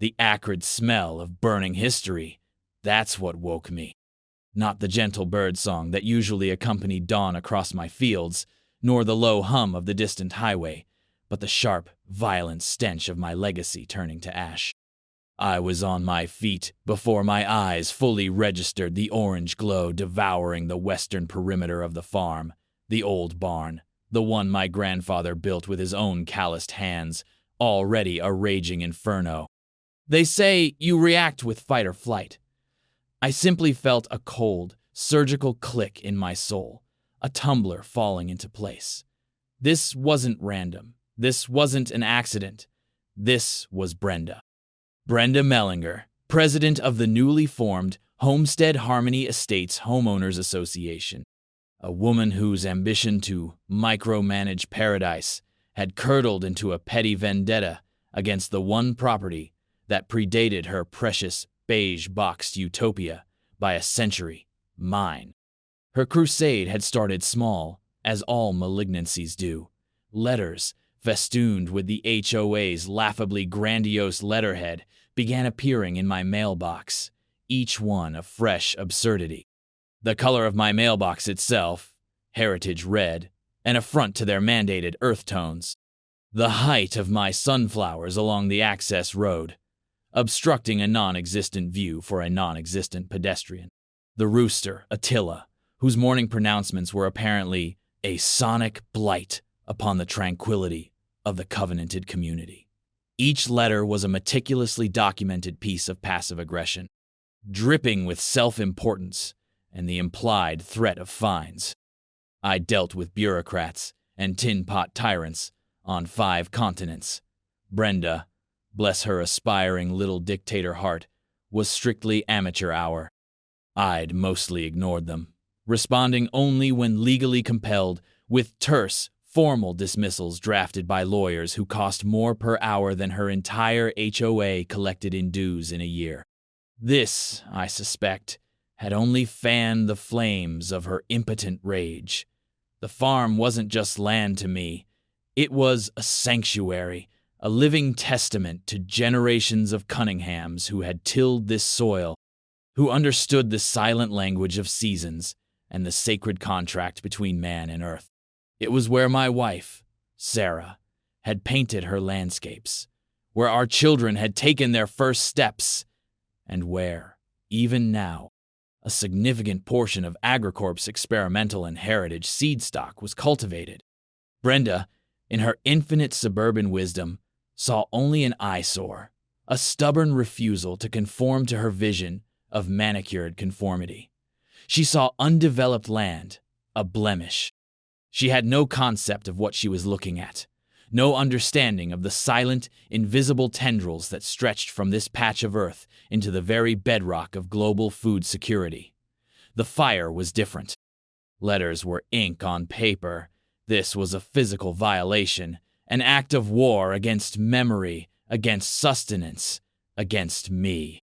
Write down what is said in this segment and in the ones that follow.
The acrid smell of burning history, that's what woke me. Not the gentle birdsong that usually accompanied dawn across my fields, nor the low hum of the distant highway, but the sharp, violent stench of my legacy turning to ash. I was on my feet before my eyes fully registered the orange glow devouring the western perimeter of the farm, the old barn, the one my grandfather built with his own calloused hands, already a raging inferno. They say you react with fight or flight. I simply felt a cold, surgical click in my soul, a tumbler falling into place. This wasn't random. This wasn't an accident. This was Brenda. Brenda Mellinger, president of the newly formed Homestead Harmony Estates Homeowners Association, a woman whose ambition to micromanage paradise had curdled into a petty vendetta against the one property that predated her precious beige-boxed utopia by a century, mine. Her crusade had started small, as all malignancies do. Letters, festooned with the HOA's laughably grandiose letterhead, began appearing in my mailbox, each one a fresh absurdity. The color of my mailbox itself, heritage red, an affront to their mandated earth tones. The height of my sunflowers along the access road, obstructing a non-existent view for a non-existent pedestrian. The rooster, Attila, whose morning pronouncements were apparently a sonic blight upon the tranquility of the covenanted community. Each letter was a meticulously documented piece of passive aggression, dripping with self-importance and the implied threat of fines. I dealt with bureaucrats and tin-pot tyrants on 5 continents. Brenda, bless her aspiring little dictator heart, was strictly amateur hour. I'd mostly ignored them, responding only when legally compelled, with terse, formal dismissals drafted by lawyers who cost more per hour than her entire HOA collected in dues in a year. This, I suspect, had only fanned the flames of her impotent rage. The farm wasn't just land to me. It was a sanctuary, a living testament to generations of Cunninghams who had tilled this soil, who understood the silent language of seasons and the sacred contract between man and earth. It was where my wife, Sarah, had painted her landscapes, where our children had taken their first steps, and where, even now, a significant portion of AgriCorp's experimental and heritage seed stock was cultivated. Brenda, in her infinite suburban wisdom, saw only an eyesore, a stubborn refusal to conform to her vision of manicured conformity. She saw undeveloped land, a blemish. She had no concept of what she was looking at, no understanding of the silent, invisible tendrils that stretched from this patch of earth into the very bedrock of global food security. The fire was different. Letters were ink on paper. This was a physical violation, an act of war against memory, against sustenance, against me.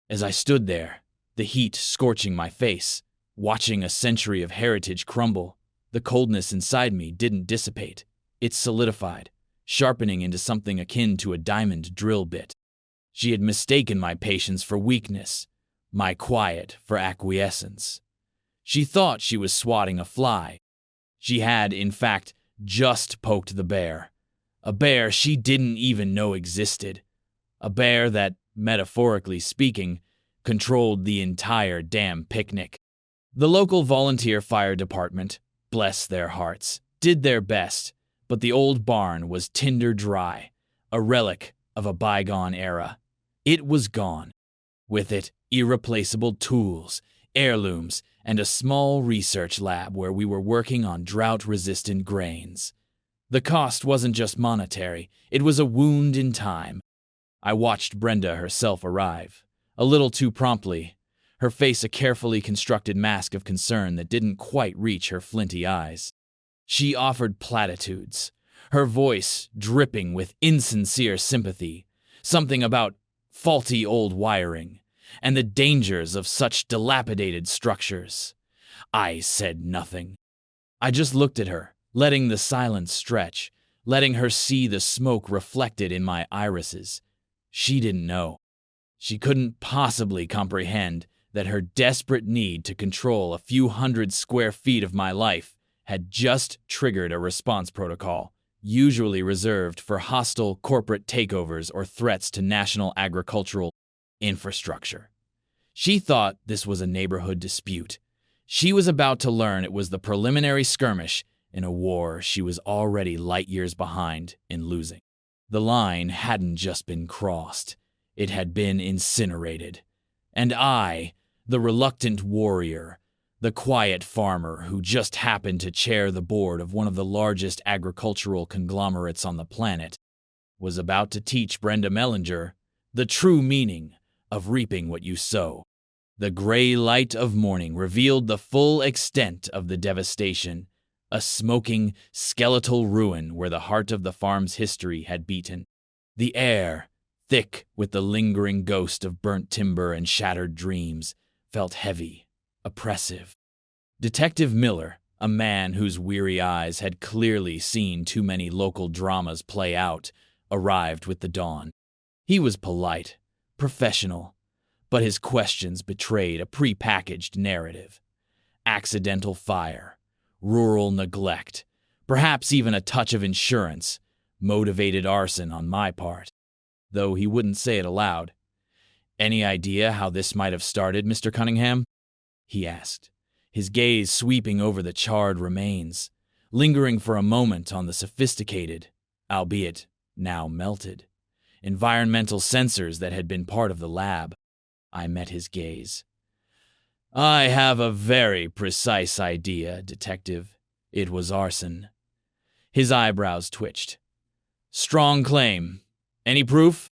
As I stood there, the heat scorching my face, watching a century of heritage crumble, the coldness inside me didn't dissipate. It solidified, sharpening into something akin to a diamond drill bit. She had mistaken my patience for weakness, my quiet for acquiescence. She thought she was swatting a fly. She had, in fact, just poked the bear. A bear she didn't even know existed. A bear that, metaphorically speaking, controlled the entire damn picnic. The local volunteer fire department, bless their hearts, did their best, but the old barn was tinder dry, a relic of a bygone era. It was gone. With it, irreplaceable tools, heirlooms, and a small research lab where we were working on drought-resistant grains. The cost wasn't just monetary, it was a wound in time. I watched Brenda herself arrive, a little too promptly, her face a carefully constructed mask of concern that didn't quite reach her flinty eyes. She offered platitudes, her voice dripping with insincere sympathy, something about faulty old wiring, and the dangers of such dilapidated structures. I said nothing. I just looked at her, letting the silence stretch, letting her see the smoke reflected in my irises. She didn't know. She couldn't possibly comprehend that her desperate need to control a few hundred square feet of my life had just triggered a response protocol, usually reserved for hostile corporate takeovers or threats to national agricultural infrastructure. She thought this was a neighborhood dispute. She was about to learn it was the preliminary skirmish in a war she was already light years behind in losing. The line hadn't just been crossed. It had been incinerated. And I, the reluctant warrior, the quiet farmer who just happened to chair the board of one of the largest agricultural conglomerates on the planet, was about to teach Brenda Mellinger the true meaning of reaping what you sow. The gray light of morning revealed the full extent of the devastation, a smoking, skeletal ruin where the heart of the farm's history had beaten. The air, thick with the lingering ghost of burnt timber and shattered dreams, felt heavy, oppressive. Detective Miller, a man whose weary eyes had clearly seen too many local dramas play out, arrived with the dawn. He was polite, professional, but his questions betrayed a prepackaged narrative. Accidental fire, rural neglect, perhaps even a touch of insurance, motivated arson on my part, though he wouldn't say it aloud. "Any idea how this might have started, Mr. Cunningham?" he asked, his gaze sweeping over the charred remains, lingering for a moment on the sophisticated, albeit now melted, environmental sensors that had been part of the lab. I met his gaze. "I have a very precise idea, Detective. It was arson." His eyebrows twitched. "Strong claim. Any proof?"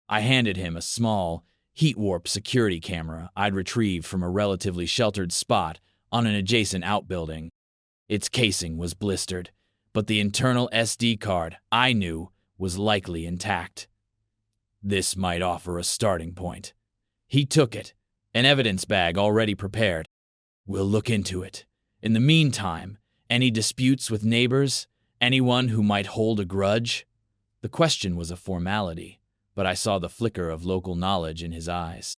I handed him a small, heat-warp security camera I'd retrieved from a relatively sheltered spot on an adjacent outbuilding. Its casing was blistered, but the internal SD card, I knew, was likely intact. This might offer a starting point. He took it, an evidence bag already prepared. "We'll look into it. In the meantime, any disputes with neighbors? Anyone who might hold a grudge?" The question was a formality, but I saw the flicker of local knowledge in his eyes.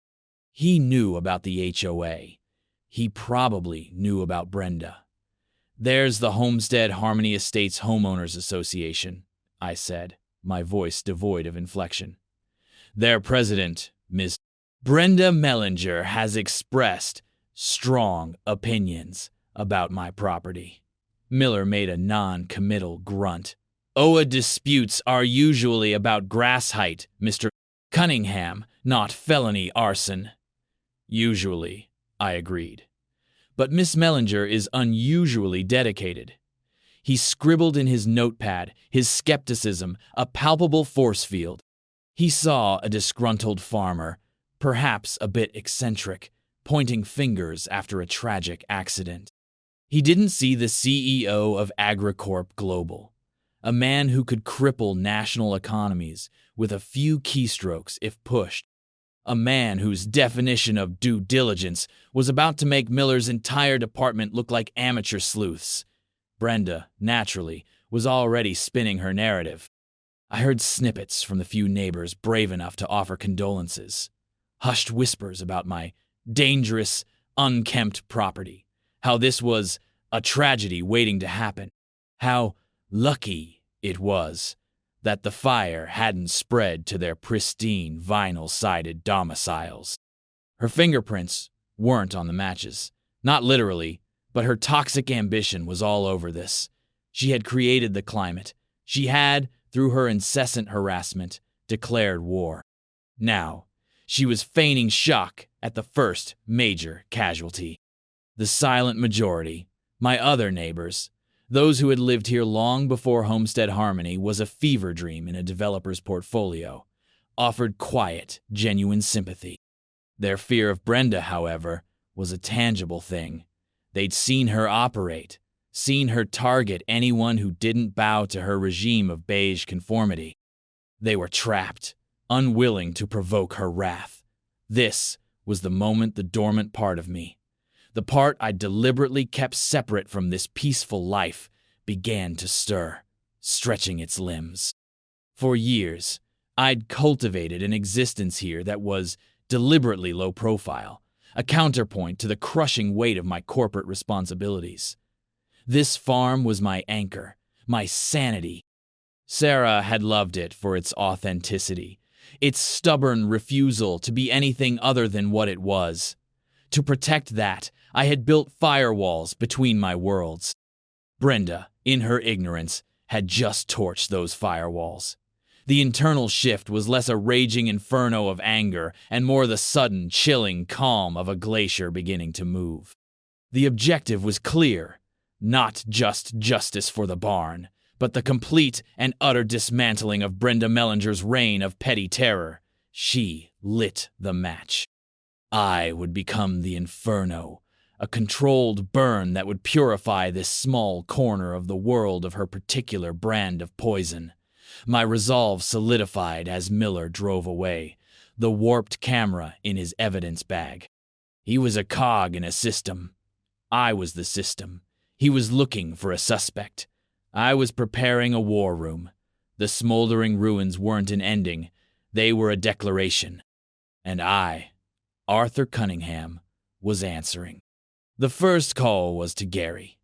He knew about the HOA. He probably knew about Brenda. "There's the Homestead Harmony Estates Homeowners Association," I said, my voice devoid of inflection. "Their president, Ms. Brenda Mellinger, has expressed strong opinions about my property." Miller made a non-committal grunt. "HOA disputes are usually about grass height, Mr. Cunningham, not felony arson." "Usually," I agreed. "But Miss Mellinger is unusually dedicated." He scribbled in his notepad, his skepticism a palpable force field. He saw a disgruntled farmer, perhaps a bit eccentric, pointing fingers after a tragic accident. He didn't see the CEO of AgriCorp Global, a man who could cripple national economies with a few keystrokes if pushed, a man whose definition of due diligence was about to make Miller's entire department look like amateur sleuths. Brenda, naturally, was already spinning her narrative. I heard snippets from the few neighbors brave enough to offer condolences, hushed whispers about my dangerous, unkempt property, how this was a tragedy waiting to happen, how lucky it was that the fire hadn't spread to their pristine, vinyl-sided domiciles. Her fingerprints weren't on the matches, not literally, but her toxic ambition was all over this. She had created the climate. She had, through her incessant harassment, declared war. Now, she was feigning shock at the first major casualty. The silent majority, my other neighbors, those who had lived here long before Homestead Harmony was a fever dream in a developer's portfolio, offered quiet, genuine sympathy. Their fear of Brenda, however, was a tangible thing. They'd seen her operate, seen her target anyone who didn't bow to her regime of beige conformity. They were trapped, unwilling to provoke her wrath. This was the moment the dormant part of me, the part I deliberately kept separate from this peaceful life, began to stir, stretching its limbs. For years, I'd cultivated an existence here that was deliberately low profile, a counterpoint to the crushing weight of my corporate responsibilities. This farm was my anchor, my sanity. Sarah had loved it for its authenticity, its stubborn refusal to be anything other than what it was. To protect that, I had built firewalls between my worlds. Brenda, in her ignorance, had just torched those firewalls. The internal shift was less a raging inferno of anger and more the sudden, chilling calm of a glacier beginning to move. The objective was clear, not just justice for the barn, but the complete and utter dismantling of Brenda Mellinger's reign of petty terror. She lit the match. I would become the inferno, a controlled burn that would purify this small corner of the world of her particular brand of poison. My resolve solidified as Miller drove away, the warped camera in his evidence bag. He was a cog in a system. I was the system. He was looking for a suspect. I was preparing a war room. The smoldering ruins weren't an ending. They were a declaration. And I, Arthur Cunningham, was answering. The first call was to Gary.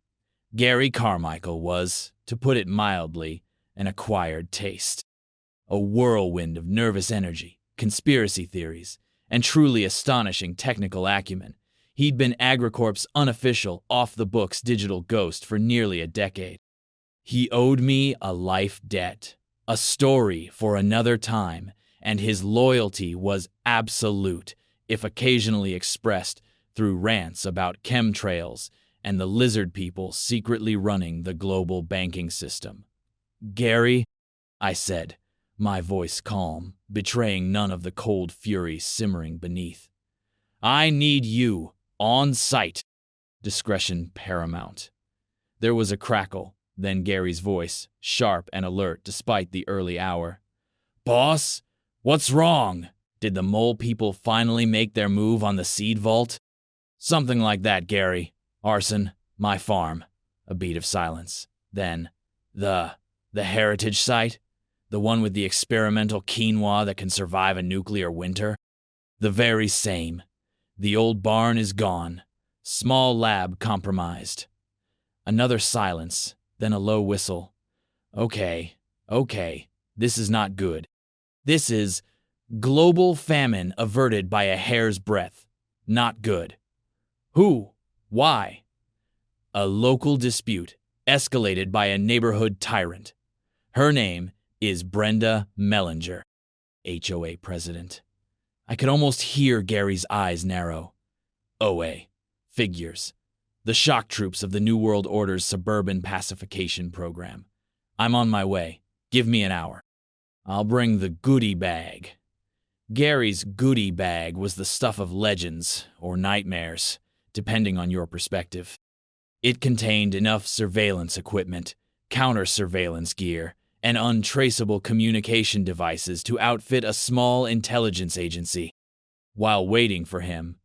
Gary Carmichael was, to put it mildly, an acquired taste. A whirlwind of nervous energy, conspiracy theories, and truly astonishing technical acumen. He'd been AgriCorp's unofficial, off-the-books digital ghost for nearly a decade. He owed me a life debt, a story for another time, and his loyalty was absolute, if occasionally expressed through rants about chemtrails and the lizard people secretly running the global banking system. "Gary," I said, my voice calm, betraying none of the cold fury simmering beneath. "I need you, on site." Discretion paramount. There was a crackle, then Gary's voice, sharp and alert despite the early hour. "Boss, what's wrong? Did the mole people finally make their move on the seed vault?" "Something like that, Gary. Arson, my farm." A beat of silence. Then, The heritage site? The one with the experimental quinoa that can survive a nuclear winter? "The very same. The old barn is gone. Small lab compromised." Another silence, then a low whistle. Okay, this is not good. This is global famine averted by a hair's breadth. Not good. Who? Why? A local dispute, escalated by a neighborhood tyrant. Her name is Brenda Mellinger, HOA president. I could almost hear Gary's eyes narrow. OA. Figures. The shock troops of the New World Order's suburban pacification program. I'm on my way. Give me an hour. I'll bring the goodie bag. Gary's goodie bag was the stuff of legends or nightmares, depending on your perspective. It contained enough surveillance equipment, counter-surveillance gear, and untraceable communication devices to outfit a small intelligence agency. While waiting for him,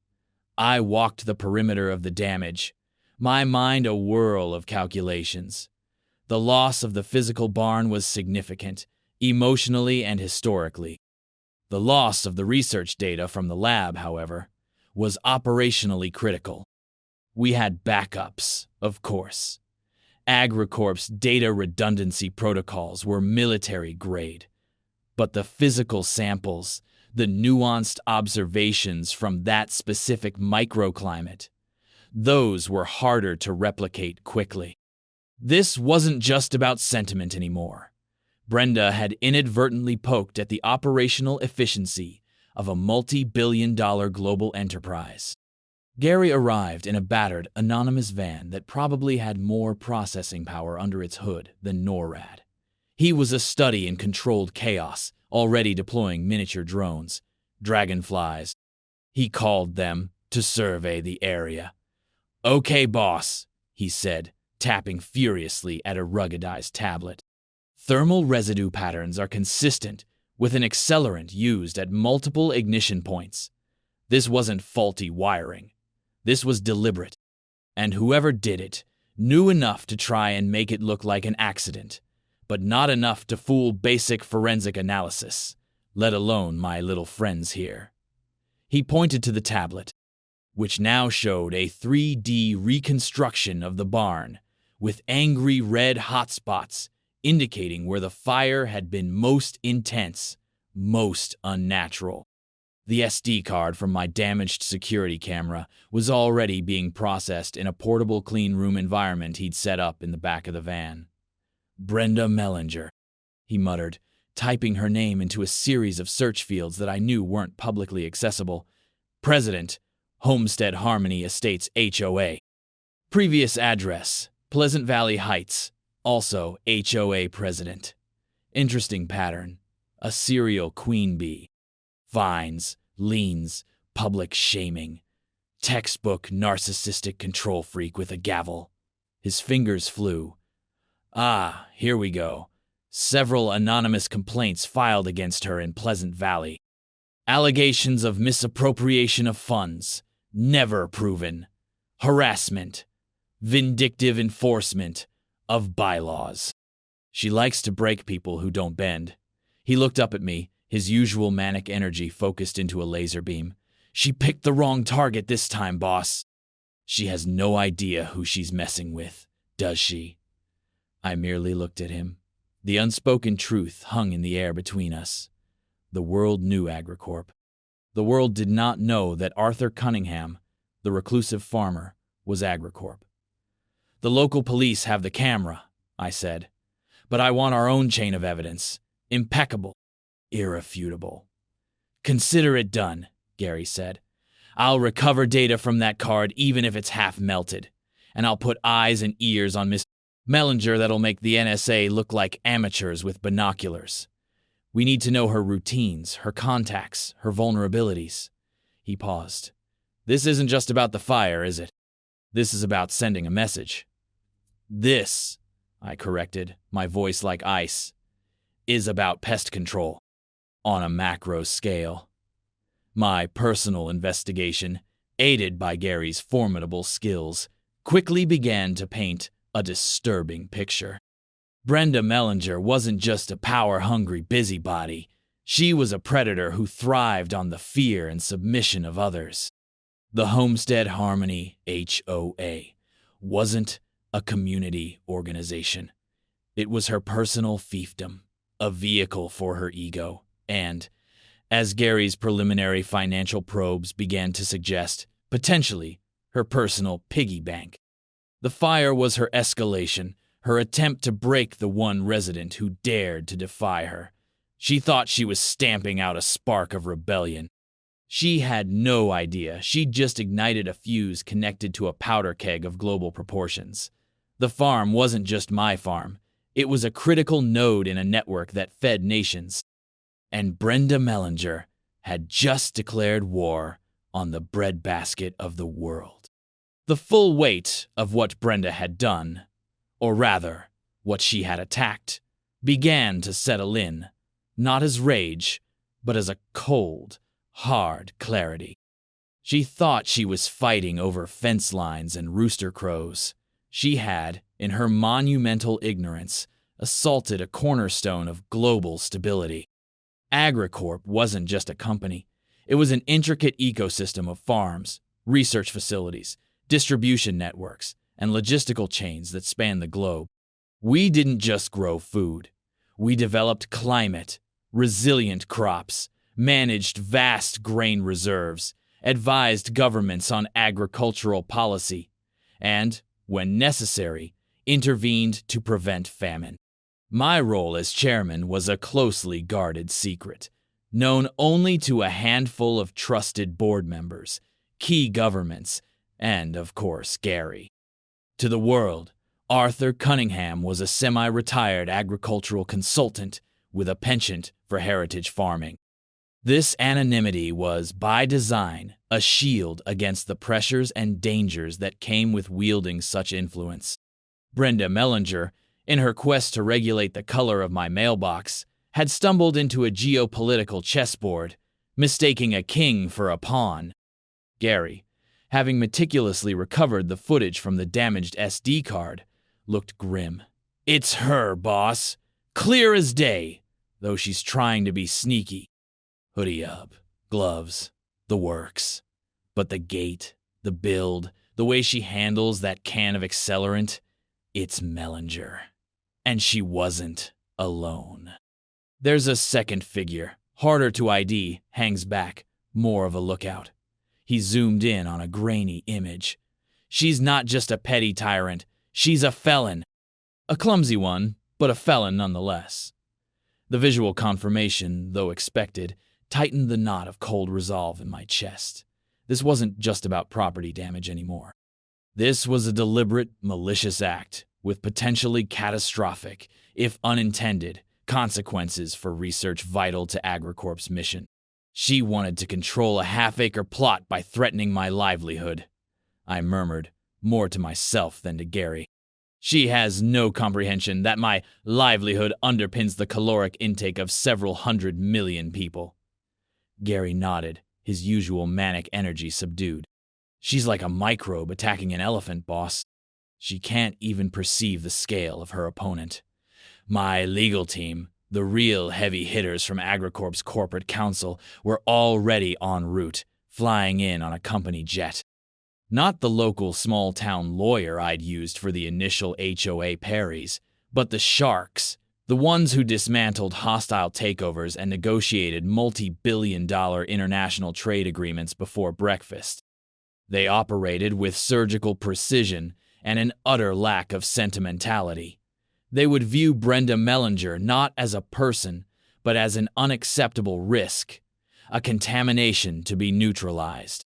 I walked the perimeter of the damage, my mind a whirl of calculations. The loss of the physical barn was significant, emotionally and historically. The loss of the research data from the lab, however, was operationally critical. We had backups, of course. AgriCorp's data redundancy protocols were military grade, but the physical samples, the nuanced observations from that specific microclimate, those were harder to replicate quickly. This wasn't just about sentiment anymore. Brenda had inadvertently poked at the operational efficiency of a multi-billion-dollar global enterprise. Gary arrived in a battered, anonymous van that probably had more processing power under its hood than NORAD. He was a study in controlled chaos, already deploying miniature drones, dragonflies. He called them to survey the area. "Okay, boss," he said, tapping furiously at a ruggedized tablet. Thermal residue patterns are consistent with an accelerant used at multiple ignition points. This wasn't faulty wiring. This was deliberate, and whoever did it knew enough to try and make it look like an accident, but not enough to fool basic forensic analysis. let alone my little friends here. He pointed to the tablet, which now showed a 3D reconstruction of the barn, with angry red hotspots indicating where the fire had been most intense, most unnatural. The SD card from my damaged security camera was already being processed in a portable clean room environment he'd set up in the back of the van. Brenda Mellinger, he muttered, typing her name into a series of search fields that I knew weren't publicly accessible. President, Homestead Harmony Estates HOA. Previous address, Pleasant Valley Heights, also HOA president. Interesting pattern, a serial queen bee. Fines, liens, public shaming. Textbook narcissistic control freak with a gavel. His fingers flew. Ah, here we go. Several anonymous complaints filed against her in Pleasant Valley. Allegations of misappropriation of funds, never proven. Harassment. Vindictive enforcement of bylaws. She likes to break people who don't bend. He looked up at me, his usual manic energy focused into a laser beam. She picked the wrong target this time, boss. She has no idea who she's messing with, does she? I merely looked at him. The unspoken truth hung in the air between us. The world knew AgriCorp. The world did not know that Arthur Cunningham, the reclusive farmer, was AgriCorp. The local police have the camera, I said, but I want our own chain of evidence. Impeccable. Irrefutable. Consider it done, Gary said. I'll recover data from that card even if it's half melted, and I'll put eyes and ears on Miss Mellinger that'll make the NSA look like amateurs with binoculars. We need to know her routines, her contacts, her vulnerabilities. He paused. This isn't just about the fire, is it? This is about sending a message. This, I corrected, my voice like ice, is about pest control. On a macro scale. My personal investigation, aided by Gary's formidable skills, quickly began to paint a disturbing picture. Brenda Mellinger wasn't just a power-hungry busybody. She was a predator who thrived on the fear and submission of others. The Homestead Harmony HOA wasn't a community organization. It was her personal fiefdom, a vehicle for her ego, and, as Gary's preliminary financial probes began to suggest, potentially her personal piggy bank. The fire was her escalation, her attempt to break the one resident who dared to defy her. She thought she was stamping out a spark of rebellion. She had no idea she'd just ignited a fuse connected to a powder keg of global proportions. The farm wasn't just my farm. It was a critical node in a network that fed nations. And Brenda Mellinger had just declared war on the breadbasket of the world. The full weight of what Brenda had done, or rather, what she had attacked, began to settle in, not as rage, but as a cold, hard clarity. She thought she was fighting over fence lines and rooster crows. She had, in her monumental ignorance, assaulted a cornerstone of global stability. AgriCorp wasn't just a company. It was an intricate ecosystem of farms, research facilities, distribution networks, and logistical chains that spanned the globe. We didn't just grow food. We developed climate, resilient crops, managed vast grain reserves, advised governments on agricultural policy, and, when necessary, intervened to prevent famine. My role as chairman was a closely guarded secret, known only to a handful of trusted board members, key governments, and, of course, Gary. To the world, Arthur Cunningham was a semi-retired agricultural consultant with a penchant for heritage farming. This anonymity was, by design, a shield against the pressures and dangers that came with wielding such influence. Brenda Mellinger, in her quest to regulate the color of my mailbox, had stumbled into a geopolitical chessboard, mistaking a king for a pawn. Gary, having meticulously recovered the footage from the damaged SD card, looked grim. It's her, boss. Clear as day, though she's trying to be sneaky. Hoodie up, gloves, the works. But the gait, the build, the way she handles that can of accelerant, it's Mellinger. And she wasn't alone. There's a second figure, harder to ID, hangs back, more of a lookout. He zoomed in on a grainy image. She's not just a petty tyrant, she's a felon. A clumsy one, but a felon nonetheless. The visual confirmation, though expected, tightened the knot of cold resolve in my chest. This wasn't just about property damage anymore. This was a deliberate, malicious act with potentially catastrophic, if unintended, consequences for research vital to AgriCorp's mission. She wanted to control a half-acre plot by threatening my livelihood. I murmured, more to myself than to Gary. She has no comprehension that my livelihood underpins the caloric intake of several 100 million people. Gary nodded, his usual manic energy subdued. She's like a microbe attacking an elephant, boss. She can't even perceive the scale of her opponent. My legal team, the real heavy hitters from AgriCorp's corporate council, were already en route, flying in on a company jet. Not the local small-town lawyer I'd used for the initial HOA parries, but the sharks, the ones who dismantled hostile takeovers and negotiated multi-billion-dollar international trade agreements before breakfast. They operated with surgical precision and an utter lack of sentimentality. They would view Brenda Mellinger not as a person, but as an unacceptable risk, a contamination to be neutralized.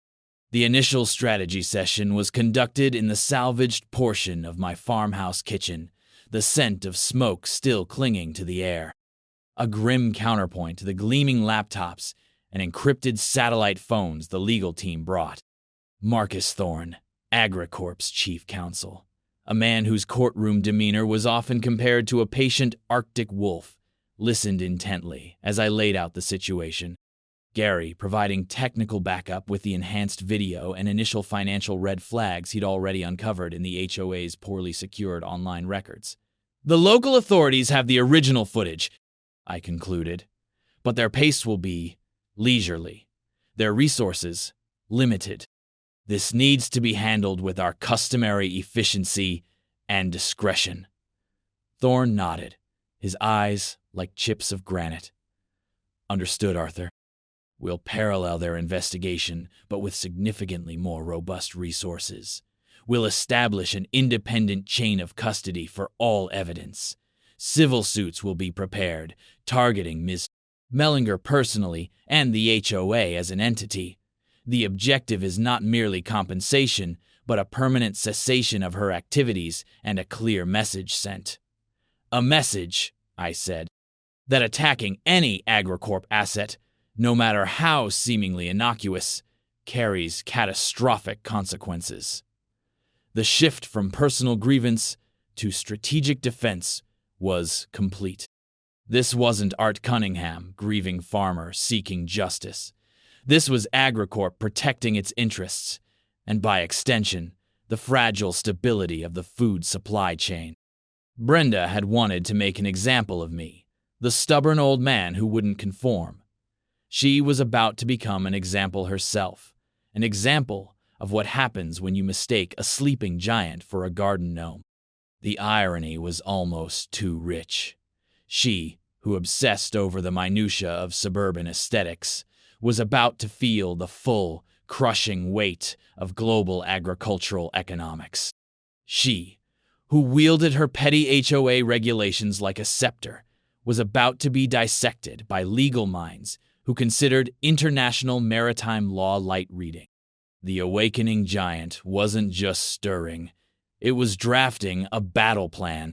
The initial strategy session was conducted in the salvaged portion of my farmhouse kitchen, the scent of smoke still clinging to the air. A grim counterpoint to the gleaming laptops and encrypted satellite phones the legal team brought. Marcus Thorne, AgriCorp's chief counsel, a man whose courtroom demeanor was often compared to a patient Arctic wolf, listened intently as I laid out the situation. Gary providing technical backup with the enhanced video and initial financial red flags he'd already uncovered in the HOA's poorly secured online records. The local authorities have the original footage, I concluded, but their pace will be leisurely, their resources limited. This needs to be handled with our customary efficiency and discretion. Thorne nodded, his eyes like chips of granite. Understood, Arthur. We'll parallel their investigation, but with significantly more robust resources. We'll establish an independent chain of custody for all evidence. Civil suits will be prepared, targeting Ms. Mellinger personally and the HOA as an entity. The objective is not merely compensation, but a permanent cessation of her activities and a clear message sent. A message, I said, that attacking any AgriCorp asset, no matter how seemingly innocuous, carries catastrophic consequences. The shift from personal grievance to strategic defense was complete. This wasn't Art Cunningham, grieving farmer, seeking justice. This was AgriCorp protecting its interests, and by extension, the fragile stability of the food supply chain. Brenda had wanted to make an example of me, the stubborn old man who wouldn't conform. She was about to become an example herself, an example of what happens when you mistake a sleeping giant for a garden gnome. The irony was almost too rich. She, who obsessed over the minutiae of suburban aesthetics, was about to feel the full, crushing weight of global agricultural economics. She, who wielded her petty HOA regulations like a scepter, was about to be dissected by legal minds who considered international maritime law light reading. The awakening giant wasn't just stirring, it was drafting a battle plan.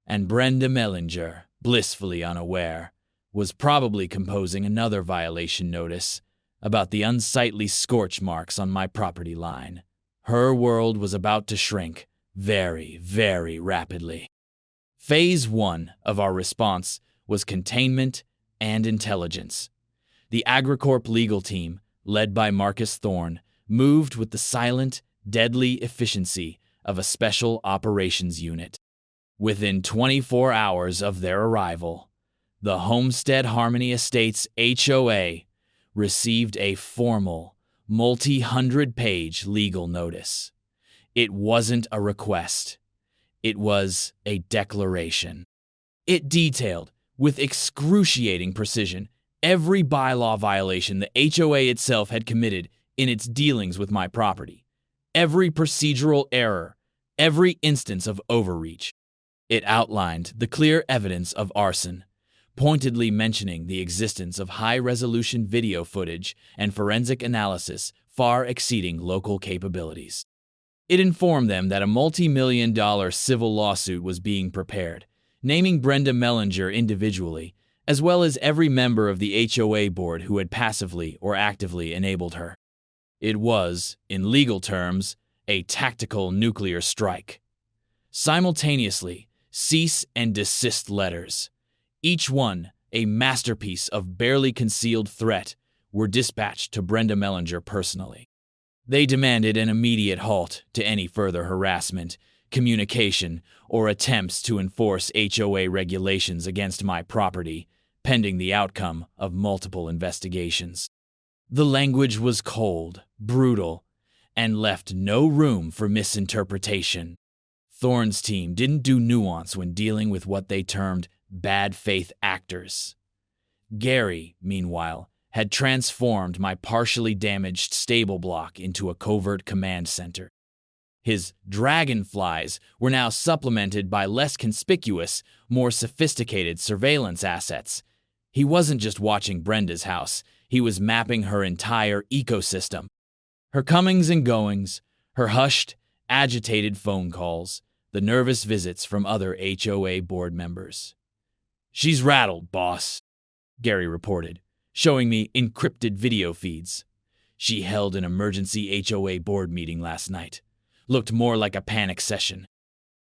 And Brenda Mellinger, blissfully unaware, was probably composing another violation notice about the unsightly scorch marks on my property line. Her world was about to shrink very, very rapidly. Phase 1 of our response was containment and intelligence. The AgriCorp legal team, led by Marcus Thorne, moved with the silent, deadly efficiency of a special operations unit. Within 24 hours of their arrival, the Homestead Harmony Estates HOA received a formal, multi-hundred-page legal notice. It wasn't a request. It was a declaration. It detailed, with excruciating precision, every bylaw violation the HOA itself had committed in its dealings with my property, every procedural error, every instance of overreach. It outlined the clear evidence of arson, pointedly mentioning the existence of high-resolution video footage and forensic analysis far exceeding local capabilities. It informed them that a multi-million-dollar civil lawsuit was being prepared, naming Brenda Mellinger individually, as well as every member of the HOA board who had passively or actively enabled her. It was, in legal terms, a tactical nuclear strike. Simultaneously, cease and desist letters, each one a masterpiece of barely concealed threat, were dispatched to Brenda Mellinger personally. They demanded an immediate halt to any further harassment, communication, or attempts to enforce HOA regulations against my property, pending the outcome of multiple investigations. The language was cold, brutal, and left no room for misinterpretation. Thorne's team didn't do nuance when dealing with what they termed bad faith actors. Gary, meanwhile, had transformed my partially damaged stable block into a covert command center. His dragonflies were now supplemented by less conspicuous, more sophisticated surveillance assets. He wasn't just watching Brenda's house, he was mapping her entire ecosystem. Her comings and goings, her hushed, agitated phone calls, the nervous visits from other HOA board members. "She's rattled, boss," Gary reported, showing me encrypted video feeds. "She held an emergency HOA board meeting last night. Looked more like a panic session.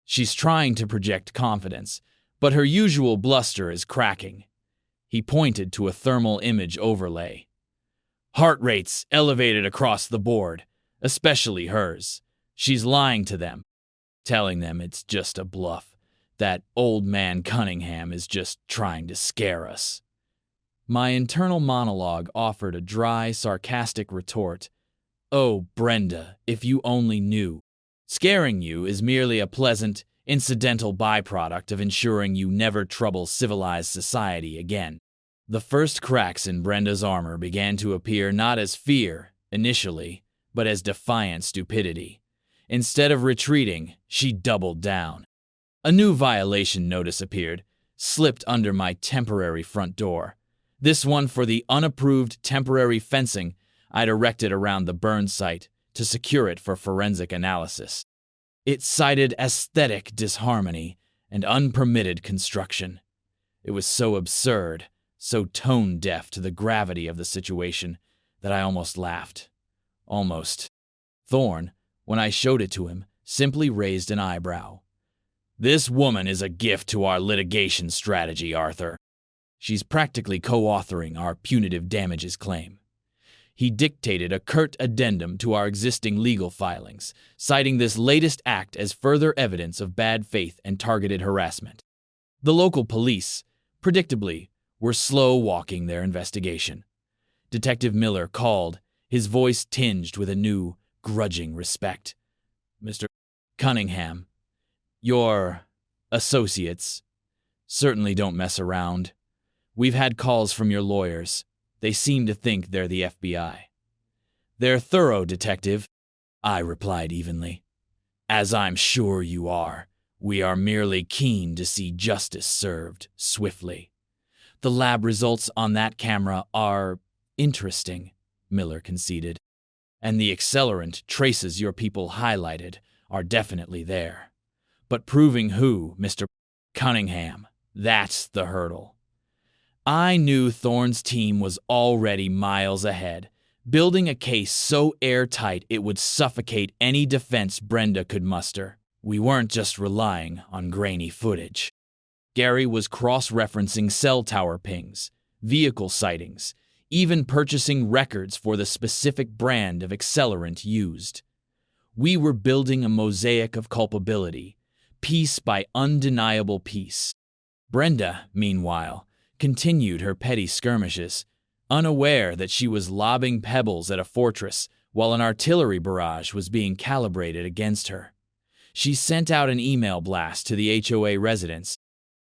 She's trying to project confidence, but her usual bluster is cracking." He pointed to a thermal image overlay. "Heart rates elevated across the board, especially hers. She's lying to them, telling them it's just a bluff, that old man Cunningham is just trying to scare us." My internal monologue offered a dry, sarcastic retort. "Oh, Brenda, if you only knew. Scaring you is merely a pleasant, incidental byproduct of ensuring you never trouble civilized society again." The first cracks in Brenda's armor began to appear not as fear, initially, but as defiant stupidity. Instead of retreating, she doubled down. A new violation notice appeared, slipped under my temporary front door. This one for the unapproved temporary fencing I'd erected around the burn site to secure it for forensic analysis. It cited aesthetic disharmony and unpermitted construction. It was so absurd, so tone-deaf to the gravity of the situation, that I almost laughed. Almost. Thorne, when I showed it to him, simply raised an eyebrow. "This woman is a gift to our litigation strategy, Arthur. She's practically co-authoring our punitive damages claim." He dictated a curt addendum to our existing legal filings, citing this latest act as further evidence of bad faith and targeted harassment. The local police, predictably, were slow-walking their investigation. Detective Miller called, his voice tinged with a new, grudging respect. "Mr. Cunningham, your associates certainly don't mess around. We've had calls from your lawyers. They seem to think they're the FBI." "They're thorough, Detective," I replied evenly. "As I'm sure you are, we are merely keen to see justice served swiftly." "The lab results on that camera are interesting," Miller conceded. "And the accelerant traces your people highlighted are definitely there. But proving who, Mr. Cunningham, that's the hurdle." I knew Thorne's team was already miles ahead, building a case so airtight it would suffocate any defense Brenda could muster. We weren't just relying on grainy footage. Gary was cross-referencing cell tower pings, vehicle sightings, even purchasing records for the specific brand of accelerant used. We were building a mosaic of culpability, piece by undeniable piece. Brenda, meanwhile, continued her petty skirmishes, unaware that she was lobbing pebbles at a fortress while an artillery barrage was being calibrated against her. She sent out an email blast to the HOA residents,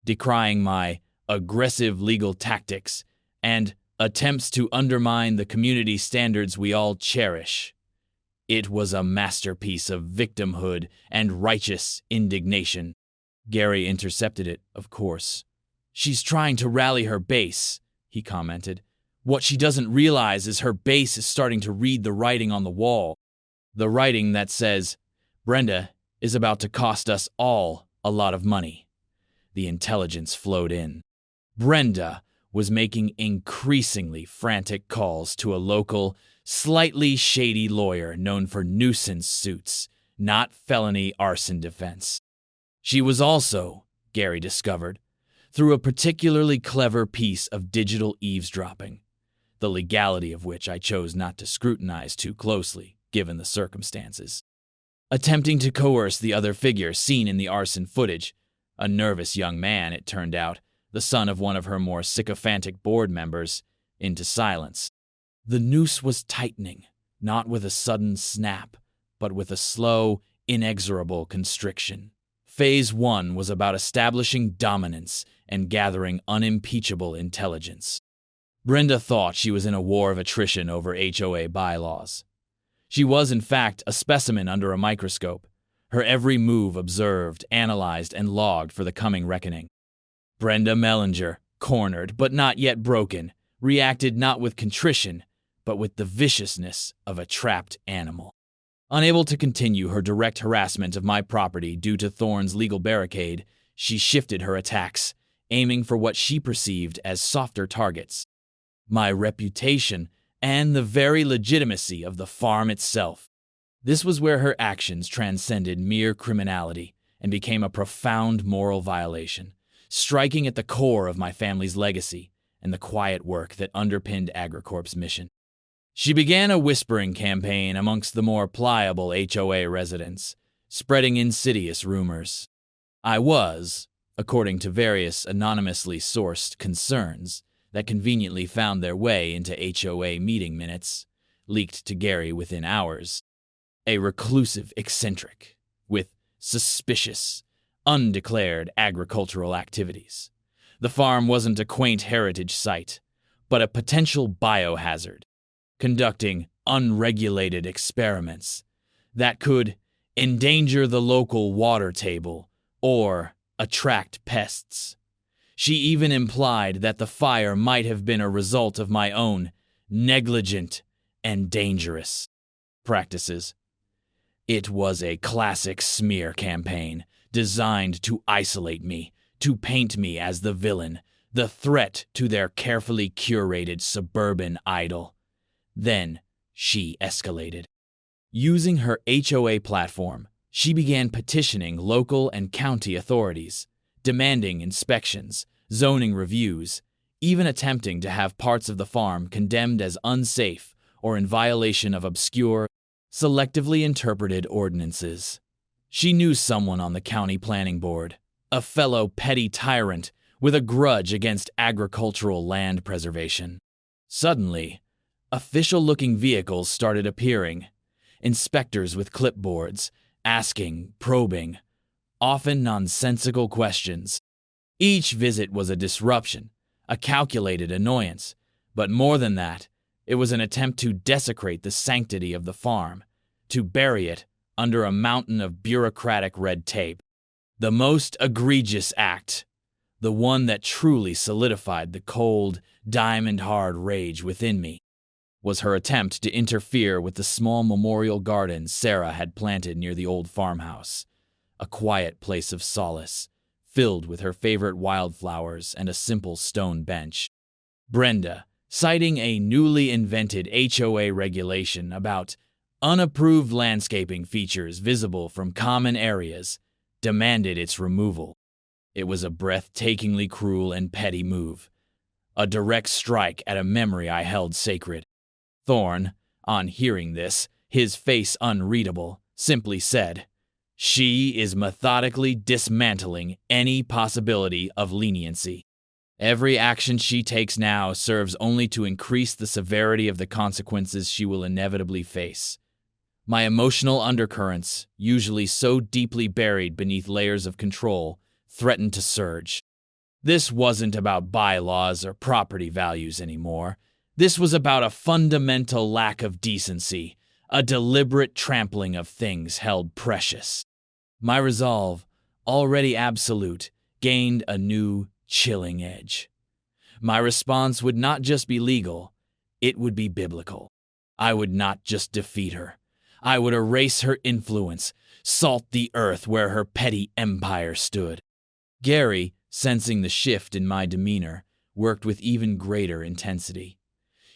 decrying my aggressive legal tactics and attempts to undermine the community standards we all cherish. It was a masterpiece of victimhood and righteous indignation. Gary intercepted it, of course. "She's trying to rally her base," he commented. "What she doesn't realize is her base is starting to read the writing on the wall. The writing that says, 'Brenda is about to cost us all a lot of money.'" The intelligence flowed in. Brenda was making increasingly frantic calls to a local, slightly shady lawyer known for nuisance suits, not felony arson defense. She was also, Gary discovered, through a particularly clever piece of digital eavesdropping, the legality of which I chose not to scrutinize too closely, given the circumstances. Attempting to coerce the other figure seen in the arson footage, a nervous young man, it turned out, the son of one of her more sycophantic board members, into silence. The noose was tightening, not with a sudden snap, but with a slow, inexorable constriction. Phase 1 was about establishing dominance and gathering unimpeachable intelligence. Brenda thought she was in a war of attrition over HOA bylaws. She was, in fact, a specimen under a microscope, her every move observed, analyzed, and logged for the coming reckoning. Brenda Mellinger, cornered but not yet broken, reacted not with contrition, but with the viciousness of a trapped animal. Unable to continue her direct harassment of my property due to Thorne's legal barricade, she shifted her attacks, aiming for what she perceived as softer targets: my reputation and the very legitimacy of the farm itself. This was where her actions transcended mere criminality and became a profound moral violation, striking at the core of my family's legacy and the quiet work that underpinned AgriCorp's mission. She began a whispering campaign amongst the more pliable HOA residents, spreading insidious rumors. I was, according to various anonymously sourced concerns that conveniently found their way into HOA meeting minutes, leaked to Gary within hours, a reclusive eccentric with suspicious, undeclared agricultural activities. The farm wasn't a quaint heritage site, but a potential biohazard, conducting unregulated experiments that could endanger the local water table or attract pests. She even implied that the fire might have been a result of my own negligent and dangerous practices. It was a classic smear campaign designed to isolate me, to paint me as the villain, the threat to their carefully curated suburban idol. Then she escalated. Using her HOA platform, she began petitioning local and county authorities, demanding inspections, zoning reviews, even attempting to have parts of the farm condemned as unsafe or in violation of obscure, selectively interpreted ordinances. She knew someone on the county planning board, a fellow petty tyrant with a grudge against agricultural land preservation. Suddenly, official-looking vehicles started appearing, inspectors with clipboards, asking, probing, often nonsensical questions. Each visit was a disruption, a calculated annoyance, but more than that, it was an attempt to desecrate the sanctity of the farm, to bury it under a mountain of bureaucratic red tape. The most egregious act, the one that truly solidified the cold, diamond-hard rage within me, was her attempt to interfere with the small memorial garden Sarah had planted near the old farmhouse, a quiet place of solace, filled with her favorite wildflowers and a simple stone bench. Brenda, citing a newly invented HOA regulation about unapproved landscaping features visible from common areas, demanded its removal. It was a breathtakingly cruel and petty move, a direct strike at a memory I held sacred. Thorne, on hearing this, his face unreadable, simply said, "She is methodically dismantling any possibility of leniency." Every action she takes now serves only to increase the severity of the consequences she will inevitably face. My emotional undercurrents, usually so deeply buried beneath layers of control, threatened to surge. This wasn't about bylaws or property values anymore. This was about a fundamental lack of decency, a deliberate trampling of things held precious. My resolve, already absolute, gained a new, chilling edge. My response would not just be legal, it would be biblical. I would not just defeat her. I would erase her influence, salt the earth where her petty empire stood. Gary, sensing the shift in my demeanor, worked with even greater intensity.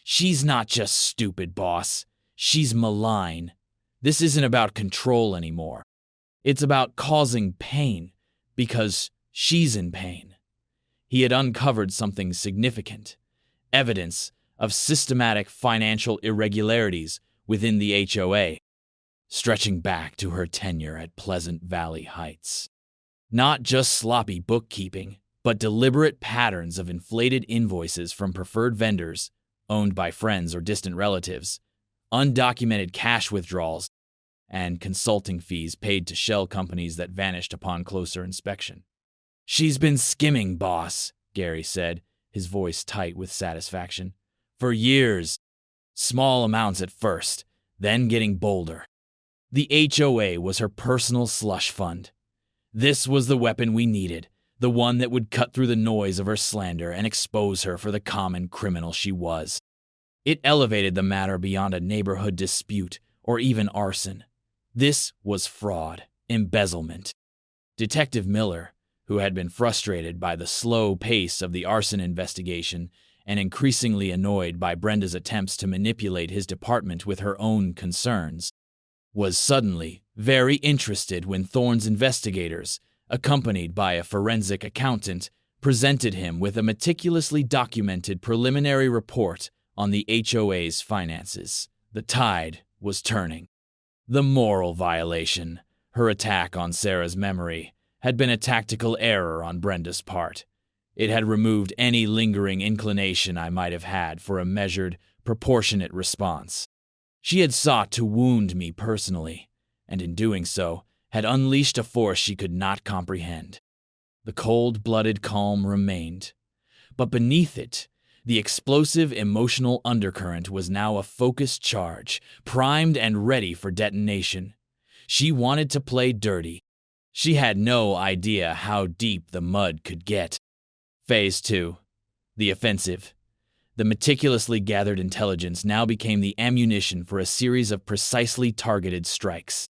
She's not just stupid, boss. She's malign. This isn't about control anymore. It's about causing pain, because she's in pain. He had uncovered something significant, evidence of systematic financial irregularities within the HOA, stretching back to her tenure at Pleasant Valley Heights. Not just sloppy bookkeeping, but deliberate patterns of inflated invoices from preferred vendors, owned by friends or distant relatives, undocumented cash withdrawals, and consulting fees paid to shell companies that vanished upon closer inspection. "She's been skimming, boss," Gary said, his voice tight with satisfaction. "For years. Small amounts at first, then getting bolder. The HOA was her personal slush fund. This was the weapon we needed, the one that would cut through the noise of her slander and expose her for the common criminal she was. It elevated the matter beyond a neighborhood dispute or even arson. This was fraud, embezzlement." Detective Miller, who had been frustrated by the slow pace of the arson investigation and increasingly annoyed by Brenda's attempts to manipulate his department with her own concerns, was suddenly very interested when Thorne's investigators, accompanied by a forensic accountant, presented him with a meticulously documented preliminary report on the HOA's finances. The tide was turning. The moral violation, her attack on Sarah's memory, had been a tactical error on Brenda's part. It had removed any lingering inclination I might have had for a measured, proportionate response. She had sought to wound me personally, and in doing so, had unleashed a force she could not comprehend. The cold-blooded calm remained, but beneath it, the explosive emotional undercurrent was now a focused charge, primed and ready for detonation. She wanted to play dirty. She had no idea how deep the mud could get. Phase 2. The offensive. The meticulously gathered intelligence now became the ammunition for a series of precisely targeted strikes.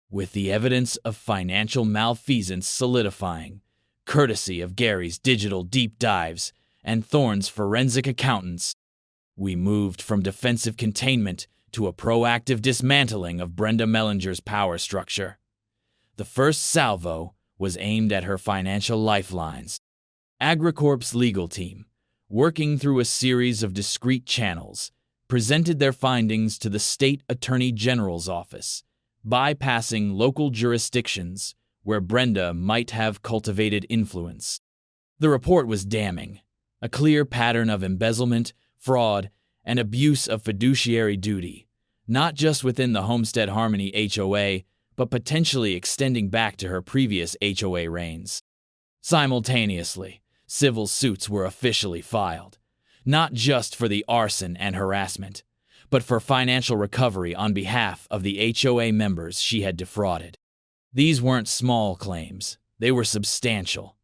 With the evidence of financial malfeasance solidifying, courtesy of Gary's digital deep dives and Thorne's forensic accountants, we moved from defensive containment to a proactive dismantling of Brenda Mellinger's power structure. The first salvo was aimed at her financial lifelines. AgriCorp's legal team, working through a series of discrete channels, presented their findings to the State Attorney General's office, bypassing local jurisdictions where Brenda might have cultivated influence. The report was damning, a clear pattern of embezzlement, fraud, and abuse of fiduciary duty, not just within the Homestead Harmony HOA, but potentially extending back to her previous HOA reigns. Simultaneously, civil suits were officially filed, not just for the arson and harassment, but for financial recovery on behalf of the HOA members she had defrauded. These weren't small claims, they were substantial,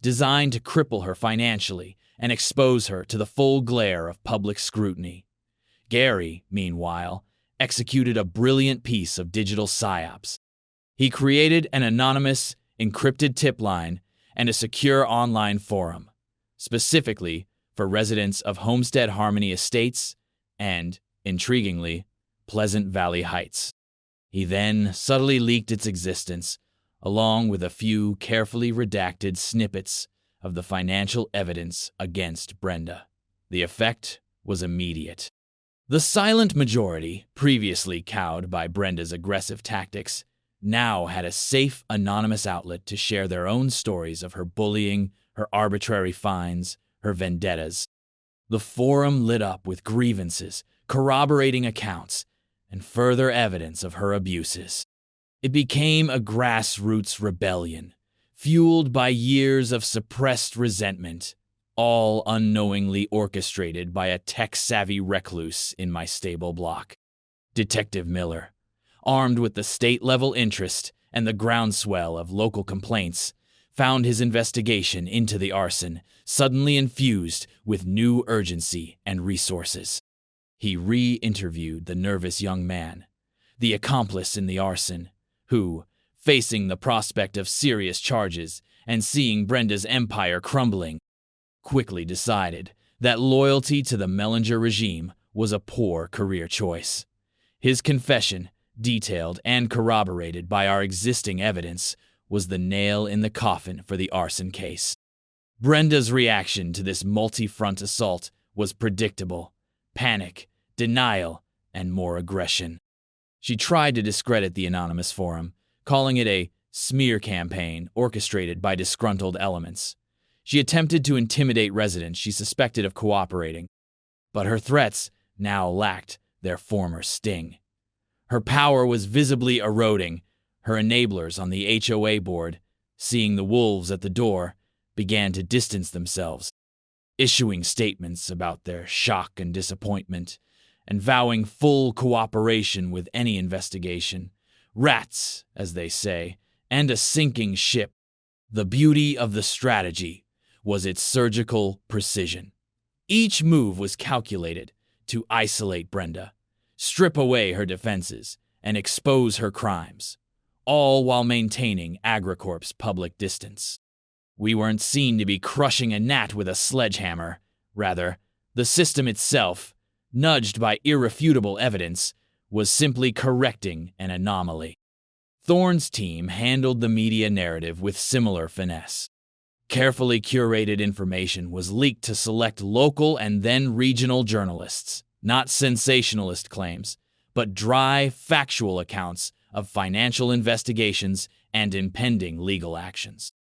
designed to cripple her financially and expose her to the full glare of public scrutiny. Gary, meanwhile, executed a brilliant piece of digital psyops. He created an anonymous, encrypted tip line and a secure online forum, specifically for residents of Homestead Harmony Estates and, intriguingly, Pleasant Valley Heights. He then subtly leaked its existence, along with a few carefully redacted snippets of the financial evidence against Brenda. The effect was immediate. The silent majority, previously cowed by Brenda's aggressive tactics, now had a safe, anonymous outlet to share their own stories of her bullying, her arbitrary fines, her vendettas. The forum lit up with grievances, corroborating accounts, and further evidence of her abuses. It became a grassroots rebellion, fueled by years of suppressed resentment, all unknowingly orchestrated by a tech-savvy recluse in my stable block. Detective Miller, armed with the state-level interest and the groundswell of local complaints, found his investigation into the arson suddenly infused with new urgency and resources. He re-interviewed the nervous young man, the accomplice in the arson, who, facing the prospect of serious charges and seeing Brenda's empire crumbling, quickly decided that loyalty to the Mellinger regime was a poor career choice. His confession, detailed and corroborated by our existing evidence, was the nail in the coffin for the arson case. Brenda's reaction to this multi-front assault was predictable: panic, denial, and more aggression. She tried to discredit the anonymous forum, calling it a smear campaign orchestrated by disgruntled elements. She attempted to intimidate residents she suspected of cooperating, but her threats now lacked their former sting. Her power was visibly eroding. Her enablers on the HOA board, seeing the wolves at the door, began to distance themselves, issuing statements about their shock and disappointment, and vowing full cooperation with any investigation. Rats, as they say, and a sinking ship. The beauty of the strategy was its surgical precision. Each move was calculated to isolate Brenda, strip away her defenses, and expose her crimes, all while maintaining Agricorp's public distance. We weren't seen to be crushing a gnat with a sledgehammer. Rather, the system itself, nudged by irrefutable evidence, was simply correcting an anomaly. Thorne's team handled the media narrative with similar finesse. Carefully curated information was leaked to select local and then regional journalists, not sensationalist claims, but dry, factual accounts of financial investigations and impending legal actions.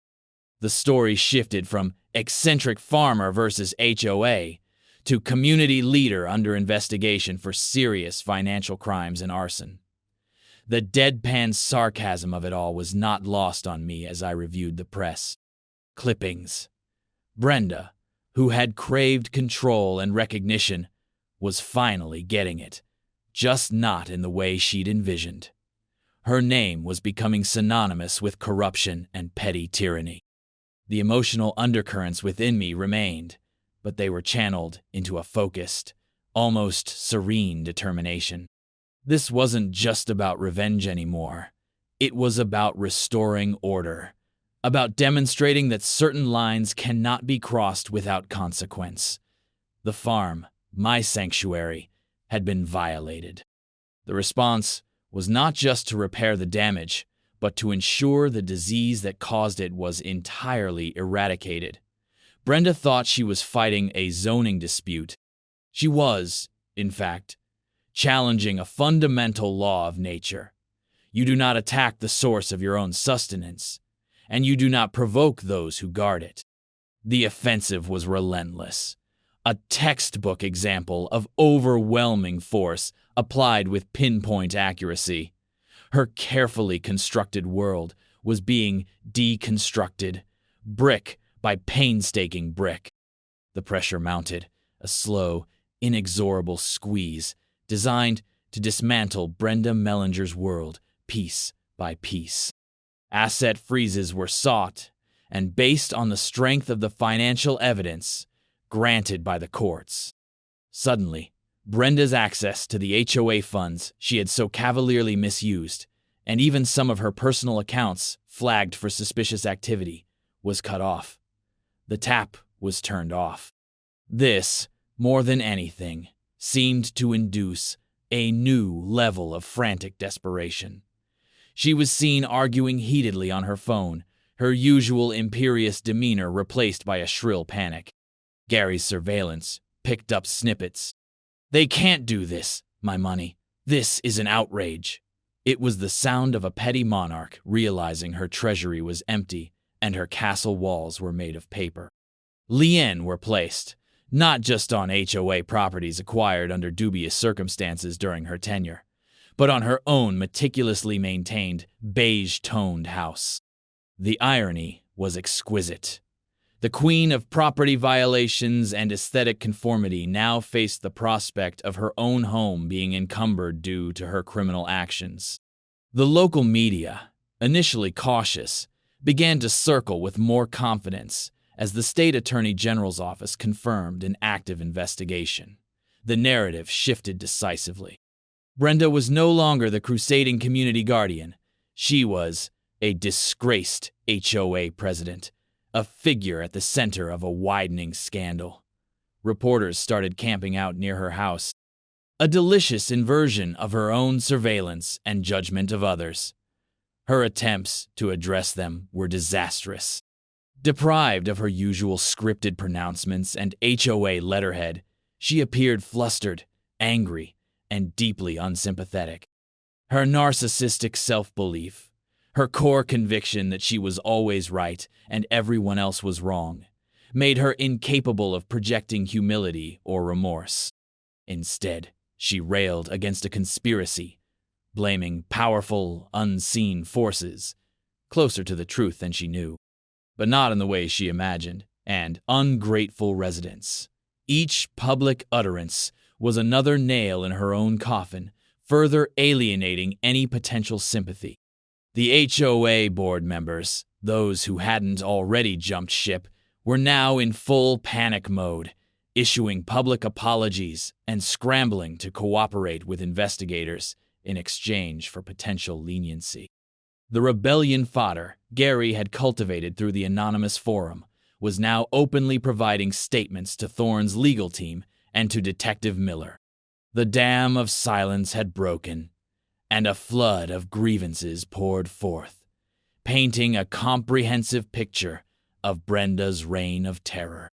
The story shifted from eccentric farmer versus HOA to community leader under investigation for serious financial crimes and arson. The deadpan sarcasm of it all was not lost on me as I reviewed the press. Clippings. Brenda, who had craved control and recognition, was finally getting it, just not in the way she'd envisioned. Her name was becoming synonymous with corruption and petty tyranny. The emotional undercurrents within me remained, but they were channeled into a focused, almost serene determination. This wasn't just about revenge anymore. It was about restoring order, about demonstrating that certain lines cannot be crossed without consequence. The farm, my sanctuary, had been violated. The response was not just to repair the damage, but to ensure the disease that caused it was entirely eradicated. Brenda thought she was fighting a zoning dispute. She was, in fact, challenging a fundamental law of nature. You do not attack the source of your own sustenance, and you do not provoke those who guard it. The offensive was relentless, a textbook example of overwhelming force applied with pinpoint accuracy. Her carefully constructed world was being deconstructed, brick by painstaking brick. The pressure mounted, a slow, inexorable squeeze designed to dismantle Brenda Mellinger's world piece by piece. Asset freezes were sought, and based on the strength of the financial evidence granted by the courts. Suddenly, Brenda's access to the HOA funds she had so cavalierly misused, and even some of her personal accounts flagged for suspicious activity, was cut off. The tap was turned off. This, more than anything, seemed to induce a new level of frantic desperation. She was seen arguing heatedly on her phone, her usual imperious demeanor replaced by a shrill panic. Gary's surveillance picked up snippets. "They can't do this, my money. This is an outrage." It was the sound of a petty monarch realizing her treasury was empty and her castle walls were made of paper. Lien were placed, not just on HOA properties acquired under dubious circumstances during her tenure, but on her own meticulously maintained, beige-toned house. The irony was exquisite. The queen of property violations and aesthetic conformity now faced the prospect of her own home being encumbered due to her criminal actions. The local media, initially cautious, began to circle with more confidence as the state attorney general's office confirmed an active investigation. The narrative shifted decisively. Brenda was no longer the crusading community guardian. She was a disgraced HOA president, a figure at the center of a widening scandal. Reporters started camping out near her house, a delicious inversion of her own surveillance and judgment of others. Her attempts to address them were disastrous. Deprived of her usual scripted pronouncements and HOA letterhead, she appeared flustered, angry, and deeply unsympathetic. Her narcissistic self-belief, her core conviction that she was always right and everyone else was wrong, made her incapable of projecting humility or remorse. Instead, she railed against a conspiracy, blaming powerful, unseen forces, closer to the truth than she knew, but not in the way she imagined, and ungrateful residents. Each public utterance was another nail in her own coffin, further alienating any potential sympathy. The HOA board members, those who hadn't already jumped ship, were now in full panic mode, issuing public apologies and scrambling to cooperate with investigators in exchange for potential leniency. The rebellion fodder Gary had cultivated through the anonymous forum was now openly providing statements to Thorne's legal team and to Detective Miller. The dam of silence had broken, and a flood of grievances poured forth, painting a comprehensive picture of Brenda's reign of terror.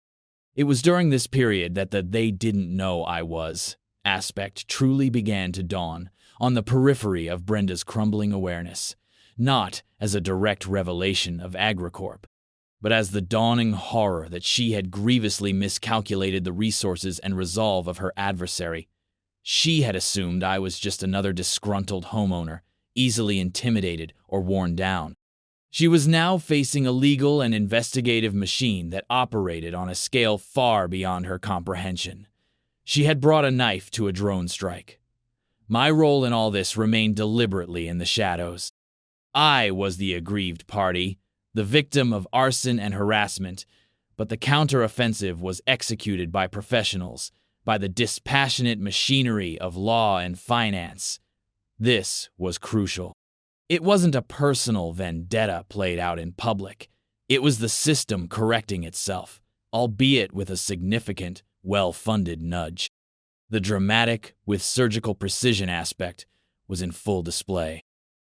It was during this period that the "they didn't know I was" aspect truly began to dawn on the periphery of Brenda's crumbling awareness, not as a direct revelation of Agricorp, but as the dawning horror that she had grievously miscalculated the resources and resolve of her adversary. She had assumed I was just another disgruntled homeowner, easily intimidated or worn down. She was now facing a legal and investigative machine that operated on a scale far beyond her comprehension. She had brought a knife to a drone strike. My role in all this remained deliberately in the shadows. I was the aggrieved party, the victim of arson and harassment, but the counteroffensive was executed by professionals, by the dispassionate machinery of law and finance. This was crucial. It wasn't a personal vendetta played out in public. It was the system correcting itself, albeit with a significant, well-funded nudge. The dramatic, with surgical precision aspect was in full display.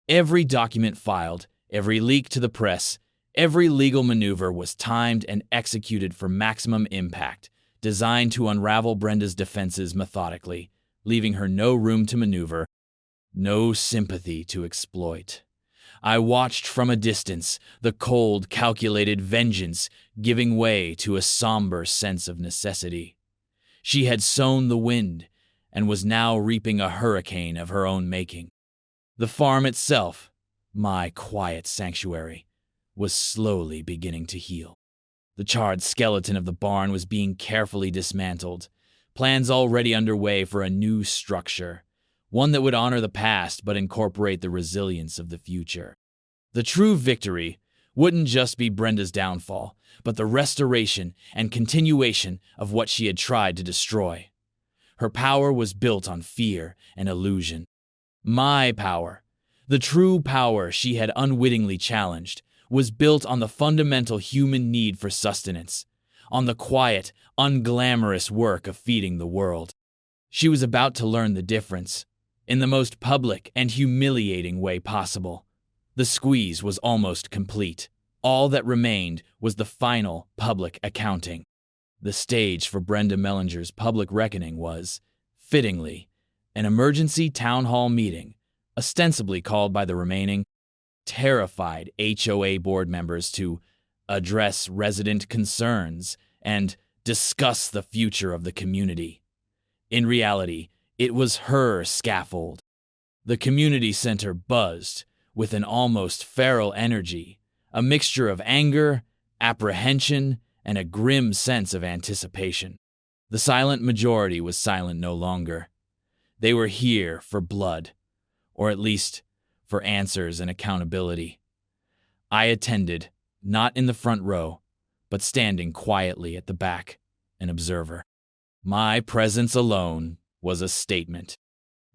Every document filed, every leak to the press, every legal maneuver was timed and executed for maximum impact, designed to unravel Brenda's defenses methodically, leaving her no room to maneuver, no sympathy to exploit. I watched from a distance, the cold, calculated vengeance giving way to a somber sense of necessity. She had sown the wind and was now reaping a hurricane of her own making. The farm itself, my quiet sanctuary, was slowly beginning to heal. The charred skeleton of the barn was being carefully dismantled, plans already underway for a new structure, one that would honor the past but incorporate the resilience of the future. The true victory wouldn't just be Brenda's downfall, but the restoration and continuation of what she had tried to destroy. Her power was built on fear and illusion. My power, the true power she had unwittingly challenged, was built on the fundamental human need for sustenance, on the quiet, unglamorous work of feeding the world. She was about to learn the difference, in the most public and humiliating way possible. The squeeze was almost complete. All that remained was the final public accounting. The stage for Brenda Mellinger's public reckoning was, fittingly, an emergency town hall meeting, ostensibly called by the remaining terrified HOA board members to address resident concerns and discuss the future of the community. In reality, it was her scaffold. The community center buzzed with an almost feral energy, a mixture of anger, apprehension, and a grim sense of anticipation. The silent majority was silent no longer. They were here for blood, or at least for answers and accountability. I attended, not in the front row, but standing quietly at the back, an observer. My presence alone was a statement.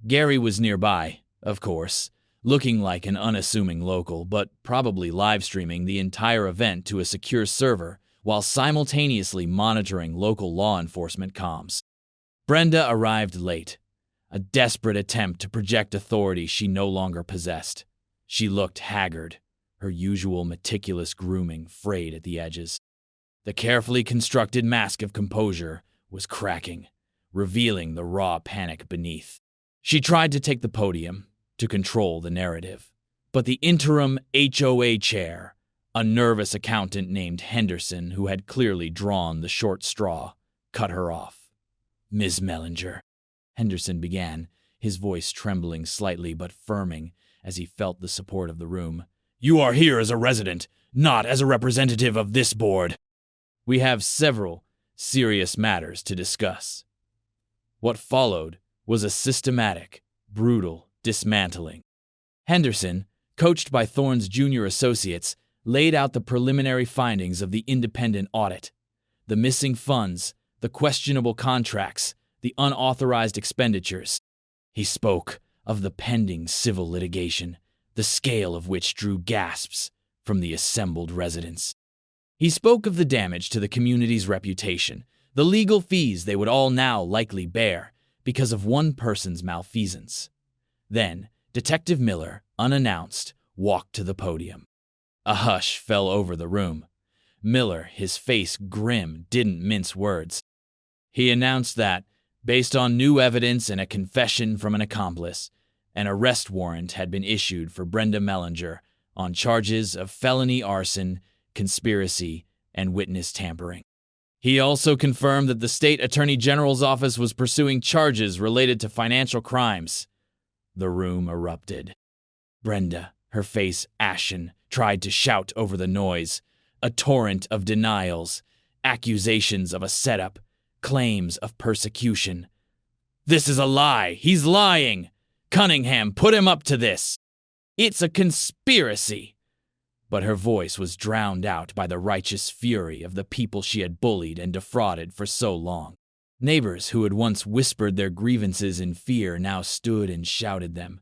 Gary was nearby, of course, looking like an unassuming local, but probably live-streaming the entire event to a secure server while simultaneously monitoring local law enforcement comms. Brenda arrived late, a desperate attempt to project authority she no longer possessed. She looked haggard, her usual meticulous grooming frayed at the edges. The carefully constructed mask of composure was cracking, revealing the raw panic beneath. She tried to take the podium, to control the narrative, but the interim HOA chair, a nervous accountant named Henderson who had clearly drawn the short straw, cut her off. "Ms. Mellinger," Henderson began, his voice trembling slightly but firming as he felt the support of the room. "You are here as a resident, not as a representative of this board. We have several serious matters to discuss." What followed was a systematic, brutal dismantling. Henderson, coached by Thorne's junior associates, laid out the preliminary findings of the independent audit. The missing funds, the questionable contracts, the unauthorized expenditures. He spoke of the pending civil litigation, the scale of which drew gasps from the assembled residents. He spoke of the damage to the community's reputation, the legal fees they would all now likely bear because of one person's malfeasance. Then, Detective Miller, unannounced, walked to the podium. A hush fell over the room. Miller, his face grim, didn't mince words. He announced that, based on new evidence and a confession from an accomplice, an arrest warrant had been issued for Brenda Mellinger on charges of felony arson, conspiracy, and witness tampering. He also confirmed that the state attorney general's office was pursuing charges related to financial crimes. The room erupted. Brenda, her face ashen, tried to shout over the noise. A torrent of denials, accusations of a setup, claims of persecution. "This is a lie! He's lying! Cunningham put him up to this! It's a conspiracy!" But her voice was drowned out by the righteous fury of the people she had bullied and defrauded for so long. Neighbors who had once whispered their grievances in fear now stood and shouted them.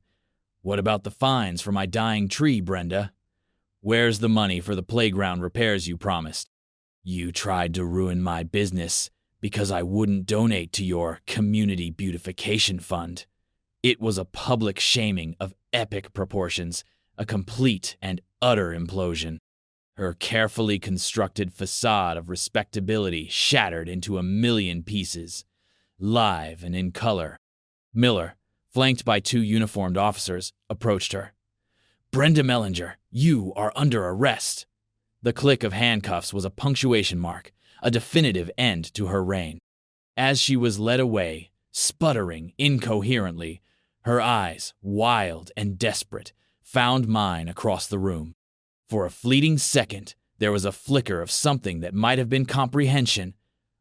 "What about the fines for my dying tree, Brenda? Where's the money for the playground repairs you promised? You tried to ruin my business because I wouldn't donate to your community beautification fund. It was a public shaming of epic proportions, a complete and utter implosion." Her carefully constructed facade of respectability shattered into a million pieces, live and in color. Miller, flanked by two uniformed officers, approached her. "Brenda Mellinger, you are under arrest." The click of handcuffs was a punctuation mark, a definitive end to her reign. As she was led away, sputtering incoherently, her eyes, wild and desperate, found mine across the room. For a fleeting second, there was a flicker of something that might have been comprehension,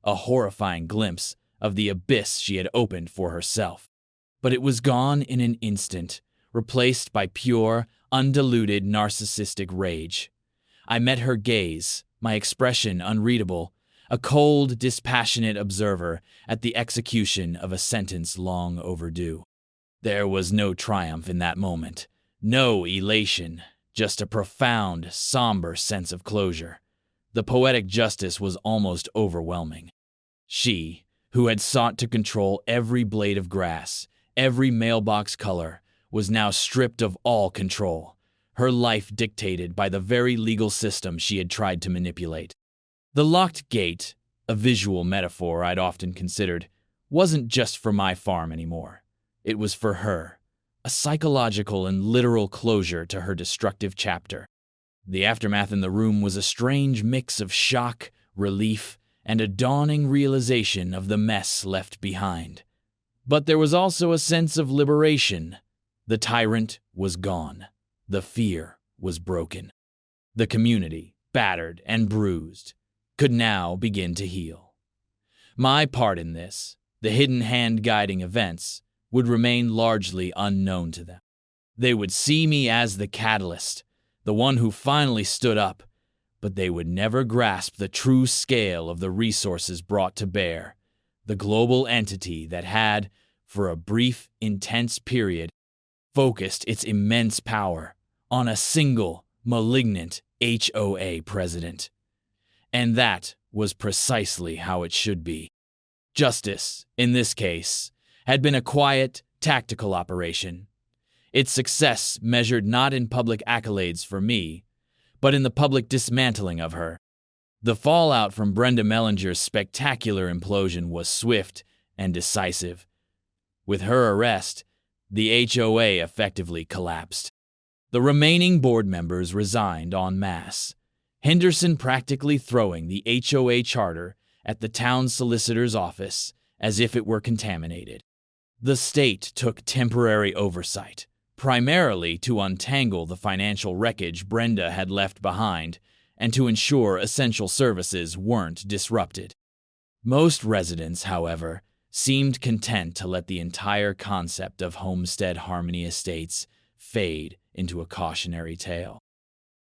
a horrifying glimpse of the abyss she had opened for herself. But it was gone in an instant, replaced by pure, undiluted narcissistic rage. I met her gaze, my expression unreadable, a cold, dispassionate observer at the execution of a sentence long overdue. There was no triumph in that moment, no elation, just a profound, somber sense of closure. The poetic justice was almost overwhelming. She, who had sought to control every blade of grass, every mailbox color, was now stripped of all control, her life dictated by the very legal system she had tried to manipulate. The locked gate, a visual metaphor I'd often considered, wasn't just for my farm anymore. It was for her. A psychological and literal closure to her destructive chapter. The aftermath in the room was a strange mix of shock, relief, and a dawning realization of the mess left behind. But there was also a sense of liberation. The tyrant was gone. The fear was broken. The community, battered and bruised, could now begin to heal. My part in this, the hidden hand guiding events, would remain largely unknown to them. They would see me as the catalyst, the one who finally stood up, but they would never grasp the true scale of the resources brought to bear, the global entity that had, for a brief, intense period, focused its immense power on a single, malignant HOA president. And that was precisely how it should be. Justice, in this case, had been a quiet, tactical operation. Its success measured not in public accolades for me, but in the public dismantling of her. The fallout from Brenda Mellinger's spectacular implosion was swift and decisive. With her arrest, the HOA effectively collapsed. The remaining board members resigned en masse, Henderson practically throwing the HOA charter at the town solicitor's office as if it were contaminated. The state took temporary oversight, primarily to untangle the financial wreckage Brenda had left behind and to ensure essential services weren't disrupted. Most residents, however, seemed content to let the entire concept of Homestead Harmony Estates fade into a cautionary tale.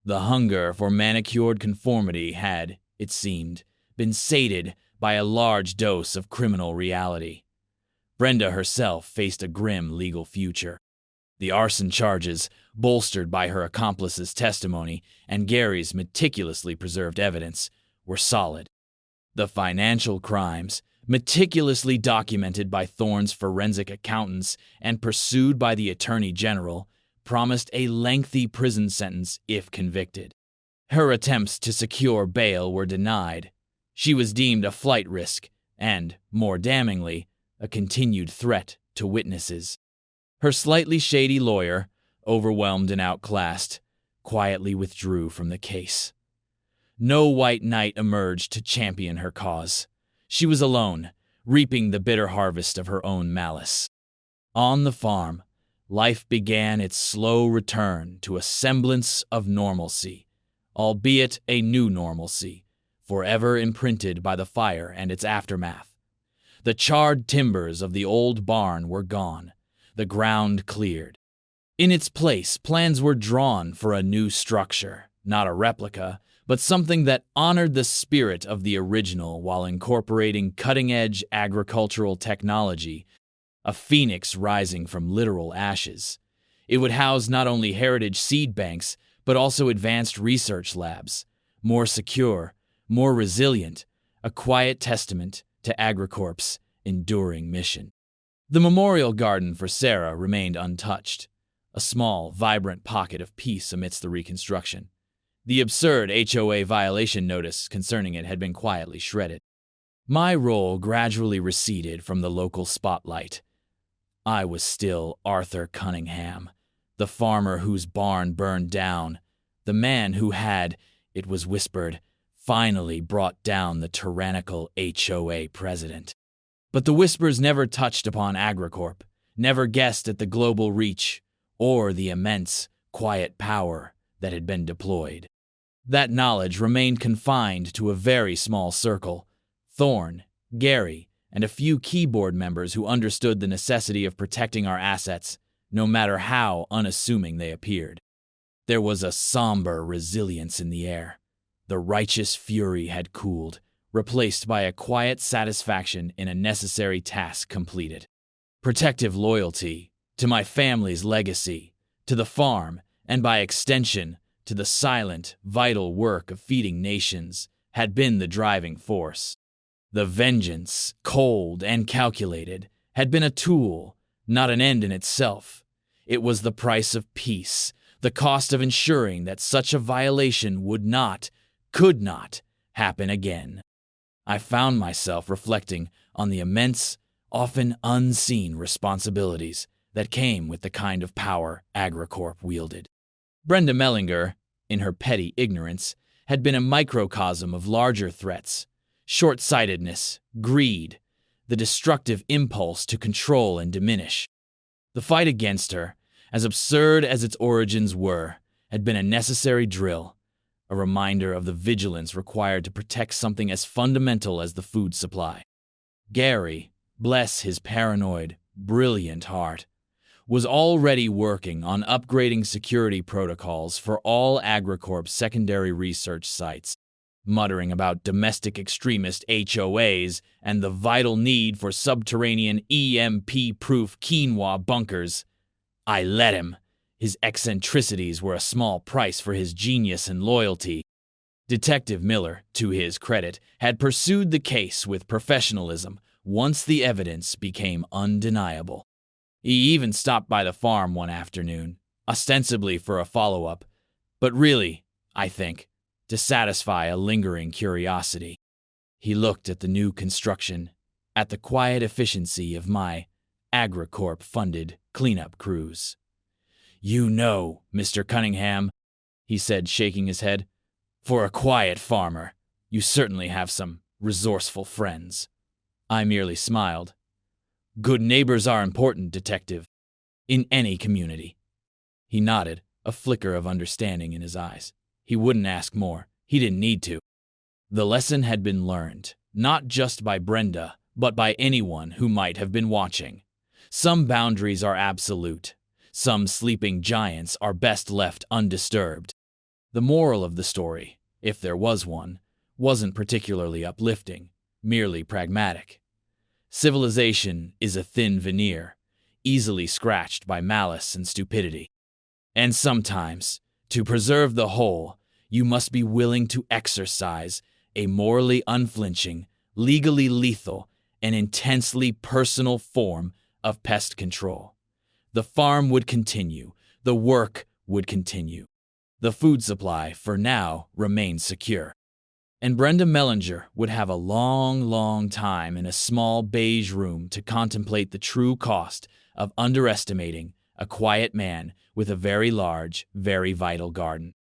The hunger for manicured conformity had, it seemed, been sated by a large dose of criminal reality. Brenda herself faced a grim legal future. The arson charges, bolstered by her accomplice's testimony and Gary's meticulously preserved evidence, were solid. The financial crimes, meticulously documented by Thorne's forensic accountants and pursued by the Attorney General, promised a lengthy prison sentence if convicted. Her attempts to secure bail were denied. She was deemed a flight risk and, more damningly, a continued threat to witnesses. Her slightly shady lawyer, overwhelmed and outclassed, quietly withdrew from the case. No white knight emerged to champion her cause. She was alone, reaping the bitter harvest of her own malice. On the farm, life began its slow return to a semblance of normalcy, albeit a new normalcy, forever imprinted by the fire and its aftermath. The charred timbers of the old barn were gone, the ground cleared. In its place, plans were drawn for a new structure, not a replica, but something that honored the spirit of the original while incorporating cutting-edge agricultural technology, a phoenix rising from literal ashes. It would house not only heritage seed banks, but also advanced research labs, more secure, more resilient, a quiet testament to AgriCorp's enduring mission. The memorial garden for Sarah remained untouched, a small, vibrant pocket of peace amidst the reconstruction. The absurd HOA violation notice concerning it had been quietly shredded. My role gradually receded from the local spotlight. I was still Arthur Cunningham, the farmer whose barn burned down, the man who had, it was whispered, finally brought down the tyrannical HOA president. But the whispers never touched upon AgriCorp, never guessed at the global reach or the immense, quiet power that had been deployed. That knowledge remained confined to a very small circle: Thorne, Gary, and a few keyboard members who understood the necessity of protecting our assets, no matter how unassuming they appeared. There was a somber resilience in the air. The righteous fury had cooled, replaced by a quiet satisfaction in a necessary task completed. Protective loyalty to my family's legacy, to the farm, and by extension, to the silent, vital work of feeding nations, had been the driving force. The vengeance, cold and calculated, had been a tool, not an end in itself. It was the price of peace, the cost of ensuring that such a violation would not, could not, happen again. I found myself reflecting on the immense, often unseen responsibilities that came with the kind of power AgriCorp wielded. Brenda Mellinger, in her petty ignorance, had been a microcosm of larger threats. short-sightedness, greed, the destructive impulse to control and diminish. The fight against her, as absurd as its origins were, had been a necessary drill, a reminder of the vigilance required to protect something as fundamental as the food supply. Gary, bless his paranoid, brilliant heart, was already working on upgrading security protocols for all AgriCorp's secondary research sites, muttering about domestic extremist HOAs and the vital need for subterranean EMP-proof quinoa bunkers. I let him. His eccentricities were a small price for his genius and loyalty. Detective Miller, to his credit, had pursued the case with professionalism once the evidence became undeniable. He even stopped by the farm one afternoon, ostensibly for a follow-up, but really, I think, to satisfy a lingering curiosity. He looked at the new construction, at the quiet efficiency of my AgriCorp-funded cleanup crews. "You know, Mr. Cunningham," he said, shaking his head, "for a quiet farmer, you certainly have some resourceful friends." I merely smiled. "Good neighbors are important, Detective, in any community." He nodded, a flicker of understanding in his eyes. He wouldn't ask more. He didn't need to. The lesson had been learned, not just by Brenda, but by anyone who might have been watching. Some boundaries are absolute. Some sleeping giants are best left undisturbed. The moral of the story, if there was one, wasn't particularly uplifting, merely pragmatic. Civilization is a thin veneer, easily scratched by malice and stupidity. And sometimes, to preserve the whole, you must be willing to exercise a morally unflinching, legally lethal, and intensely personal form of pest control. The farm would continue. The work would continue. The food supply, for now, remained secure. And Brenda Mellinger would have a long, long time in a small beige room to contemplate the true cost of underestimating a quiet man with a very large, very vital garden.